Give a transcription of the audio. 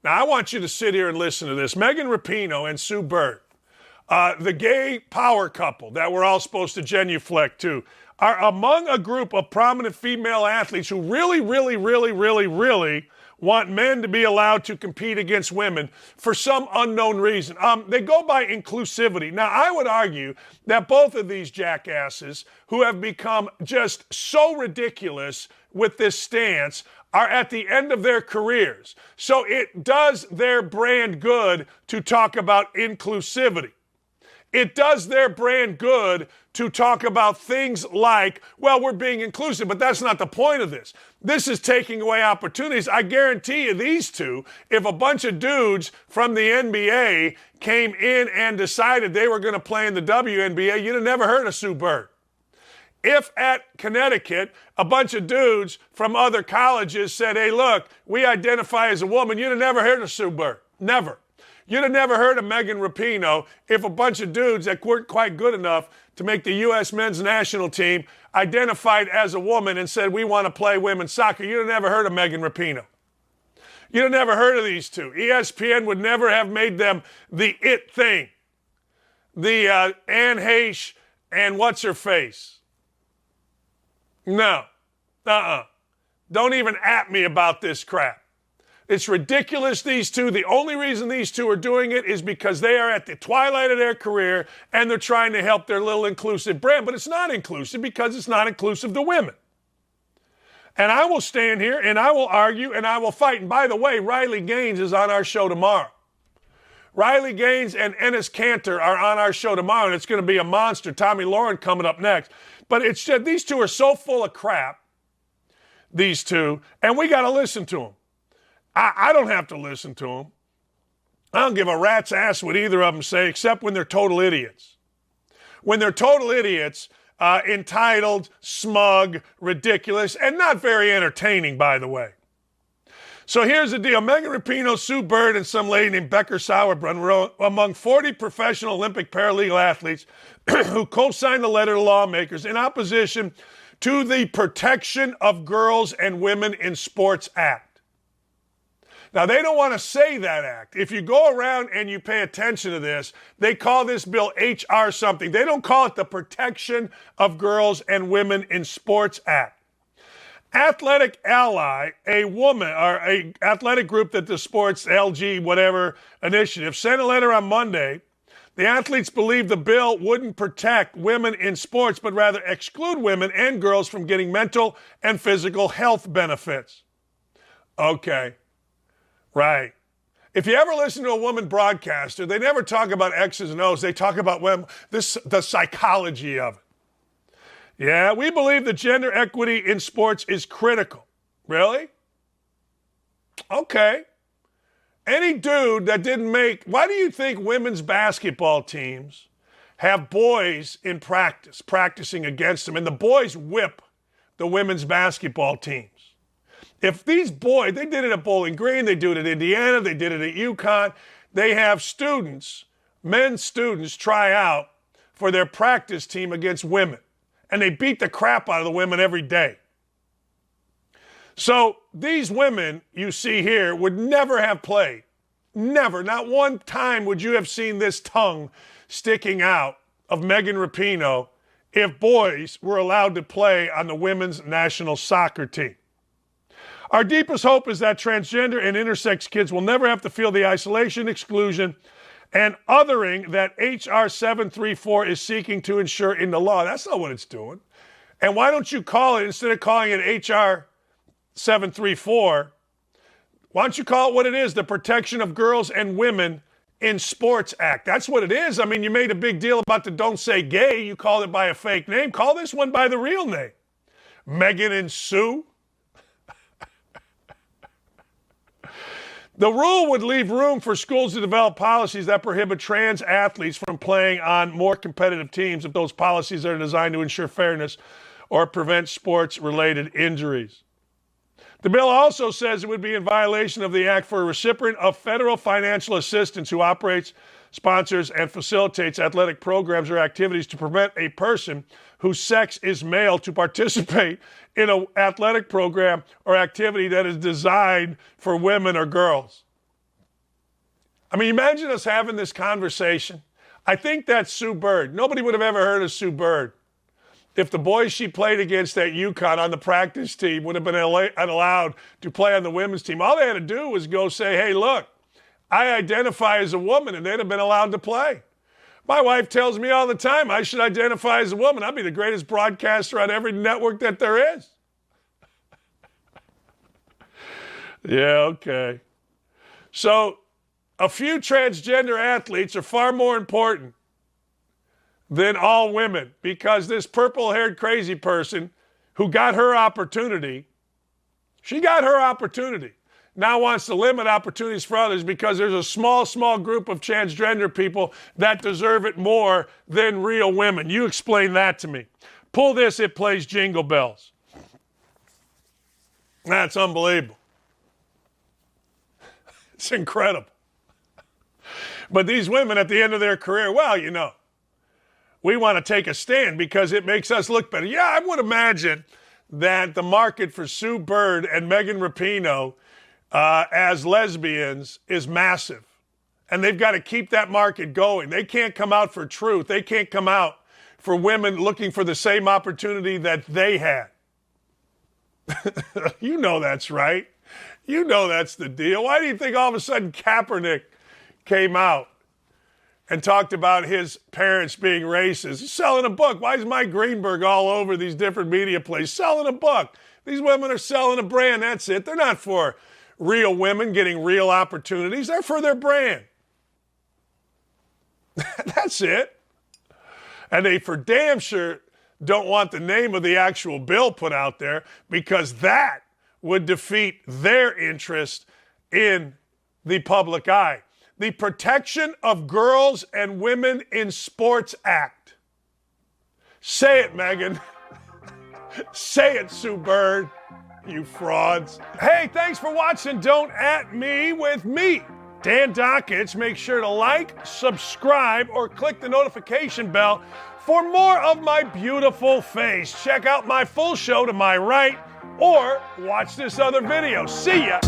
Now, I want you to sit here and listen to this. Megan Rapinoe and Sue Bird, the gay power couple that we're all supposed to genuflect to, are among a group of prominent female athletes who really want men to be allowed to compete against women for some unknown reason. They go by inclusivity. Now, I would argue that both of these jackasses who have become just so ridiculous with this stance are at the end of their careers. So it does their brand good to talk about inclusivity. It does their brand good to talk about things like, well, we're being inclusive, but that's not the point of this. This is taking away opportunities. I guarantee you these two, if a bunch of dudes from the NBA came in and decided they were going to play in the WNBA, you'd have never heard of Sue Bird. If at Connecticut, a bunch of dudes from other colleges said, hey, look, we identify as a woman, you'd have never heard of Sue Bird. Never. You'd have never heard of Megan Rapinoe if a bunch of dudes that weren't quite good enough to make the U.S. men's national team identified as a woman and said, we want to play women's soccer. You'd have never heard of Megan Rapinoe. You'd have never heard of these two. ESPN would never have made them the it thing. The Anne Heche and what's her face. No. Don't even at me about this crap. It's ridiculous, these two. The only reason these two are doing it is because they are at the twilight of their career and they're trying to help their little inclusive brand. But it's not inclusive because it's not inclusive to women. And I will stand here and I will argue and I will fight. And by the way, Riley Gaines is on our show tomorrow. Riley Gaines and Enes Kanter are on our show tomorrow, and it's going to be a monster. Tommy Lauren coming up next. But it's just, these two are so full of crap, these two, and we got to listen to them. I don't have to listen to them. I don't give a rat's ass what either of them say, except when they're total idiots. When they're total idiots, entitled, smug, ridiculous, and not very entertaining, by the way. So here's the deal. Megan Rapinoe, Sue Bird, and some lady named Becker Sauerbrunn were among 40 professional Olympic paralegal athletes who co-signed the letter to lawmakers in opposition to the Protection of Girls and Women in Sports Act. Now, they don't want to say that act. If you go around and you pay attention to this, they call this bill HR something. They don't call it the Protection of Girls and Women in Sports Act. Athletic Ally, a woman or a athletic group that the sports LG whatever initiative, sent a letter on Monday. The athletes believe the bill wouldn't protect women in sports, but rather exclude women and girls from getting mental and physical health benefits. Okay. Right. If you ever listen to a woman broadcaster, they never talk about X's and O's. They talk about the psychology of it. Yeah, we believe that gender equity in sports is critical. Really? Okay. Any dude that didn't make... Why do you think women's basketball teams have boys in practice, practicing against them, and the boys whip the women's basketball teams? If these boys, they did it at Bowling Green, they do it at Indiana, they did it at UConn, they have students, men students, try out for their practice team against women. And they beat the crap out of the women every day. So these women you see here would never have played. Never. Not one time would you have seen this tongue sticking out of Megan Rapinoe if boys were allowed to play on the women's national soccer team. Our deepest hope is that transgender and intersex kids will never have to feel the isolation, exclusion, and othering that HR 734 is seeking to ensure in the law. That's not what it's doing. And why don't you call it, instead of calling it HR 734, why don't you call it what it is, the Protection of Girls and Women in Sports Act? That's what it is. I mean, you made a big deal about the don't say gay. You called it by a fake name. Call this one by the real name. Megan and Sue. The rule would leave room for schools to develop policies that prohibit trans athletes from playing on more competitive teams if those policies are designed to ensure fairness or prevent sports-related injuries. The bill also says it would be in violation of the act for a recipient of federal financial assistance who operates, sponsors, and facilitates athletic programs or activities to prevent a person whose sex is male to participate in an athletic program or activity that is designed for women or girls. I mean, imagine us having this conversation. I think that's Sue Bird. Nobody would have ever heard of Sue Bird if the boys she played against at UConn on the practice team would have been allowed to play on the women's team. All they had to do was go say, hey, look, I identify as a woman, and they'd have been allowed to play. My wife tells me all the time I should identify as a woman. I'd be the greatest broadcaster on every network that there is. Yeah, okay. So a few transgender athletes are far more important than all women, because this purple-haired crazy person who got her opportunity, she got her opportunity, now wants to limit opportunities for others because there's a small group of transgender people that deserve it more than real women. You explain that to me. Pull this, it plays Jingle Bells. That's unbelievable. It's incredible. But these women at the end of their career, well, you know, we want to take a stand because it makes us look better. Yeah, I would imagine that the market for Sue Bird and Megan Rapinoe as lesbians is massive. And they've got to keep that market going. They can't come out for truth. They can't come out for women looking for the same opportunity that they had. You know that's right. You know that's the deal. Why do you think all of a sudden Kaepernick came out and talked about his parents being racist? He's selling a book. Why is Mike Greenberg all over these different media places selling a book? These women are selling a brand, that's it. They're not for real women getting real opportunities. They're for their brand. That's it. And they for damn sure don't want the name of the actual bill put out there, because that would defeat their interest in the public eye. The Protection of Girls and Women in Sports Act. Say it, Megan. Say it, Sue Bird, you frauds. Hey, thanks for watching Don't At Me with me, Dan Dakich. Make sure to like, subscribe, or click the notification bell for more of my beautiful face. Check out my full show to my right, or watch this other video. See ya.